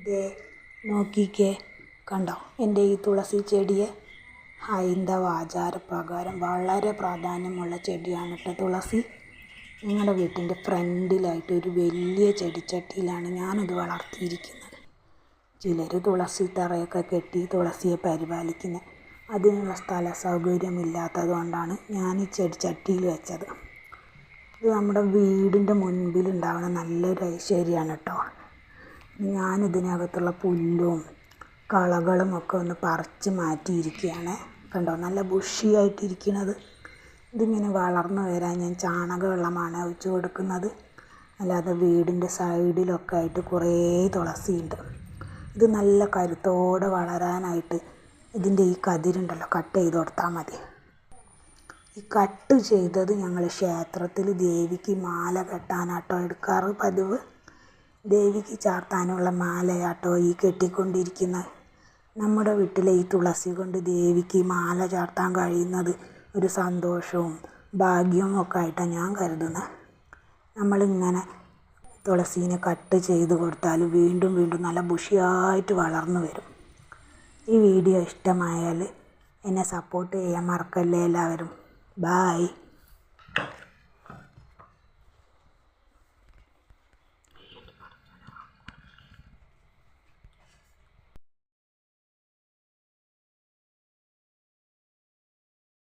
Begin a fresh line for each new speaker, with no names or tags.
ദേ നോക്കിക്കേ, കണ്ടോ എൻ്റെ ഈ തുളസി ചെടിയെ? ഹൈന്ദവ ആചാരപ്രകാരം വളരെ പ്രാധാന്യമുള്ള ചെടിയാണ് കേട്ടോ തുളസി. ഞങ്ങളുടെ വീട്ടിൻ്റെ ഫ്രണ്ടിലായിട്ട് ഒരു വലിയ ചെടിച്ചട്ടിയിലാണ് ഞാനിത് വളർത്തിയിരിക്കുന്നത്. ചിലർ തുളസി തറയൊക്കെ കെട്ടി തുളസിയെ പരിപാലിക്കുന്നത്. അതിനുള്ള സ്ഥല സൗകര്യമില്ലാത്തത് കൊണ്ടാണ് ഞാൻ ഈ ചെടിച്ചട്ടിയിൽ വെച്ചത്. ഇത് നമ്മുടെ വീടിൻ്റെ മുൻപിലുണ്ടാവുന്ന നല്ലൊരു ഐശ്വര്യമാണ് കേട്ടോ. ഞാനിതിനകത്തുള്ള പുല്ലും കളകളും ഒക്കെ ഒന്ന് പറിച്ച് മാറ്റിയിരിക്കുകയാണ്. കണ്ടോ നല്ല ബുഷിയായിട്ടിരിക്കുന്നത്. ഇതിങ്ങനെ വളർന്നു വരാൻ ഞാൻ ചാണകവെള്ളമാണ് ഒഴിച്ച് കൊടുക്കുന്നത്. അല്ലാതെ വീടിൻ്റെ സൈഡിലൊക്കെ ആയിട്ട് കുറേ തുളസിയുണ്ട്. ഇത് നല്ല കരുത്തോടെ വളരാനായിട്ട് ഇതിൻ്റെ ഈ കതിരുണ്ടല്ലോ കട്ട് ചെയ്ത് കൊടുത്താൽ മതി. ഈ കട്ട് ചെയ്തത് ഞങ്ങൾ ക്ഷേത്രത്തിൽ ദേവിക്ക് മാല കെട്ടാനാട്ടോ എടുക്കാറ് പതിവ്. ദേവിക്ക് ചാർത്താനുള്ള മാലയാട്ടോ ഈ കെട്ടിക്കൊണ്ടിരിക്കുന്നത്. നമ്മുടെ വീട്ടിലെ ഈ തുളസി കൊണ്ട് ദേവിക്ക് മാല ചാർത്താൻ കഴിയുന്നത് ഒരു സന്തോഷവും ഭാഗ്യവും ഒക്കെ ആയിട്ടാണ് ഞാൻ കരുതുന്നത്. നമ്മളിങ്ങനെ തുളസീനെ കട്ട് ചെയ്ത് കൊടുത്താൽ വീണ്ടും വീണ്ടും നല്ല ബുഷിയായിട്ട് വളർന്നു വരും. ഈ വീഡിയോ ഇഷ്ടമായാൽ എന്നെ സപ്പോർട്ട് ചെയ്യാൻ മറക്കല്ലേ എല്ലാവരും. ബായ്.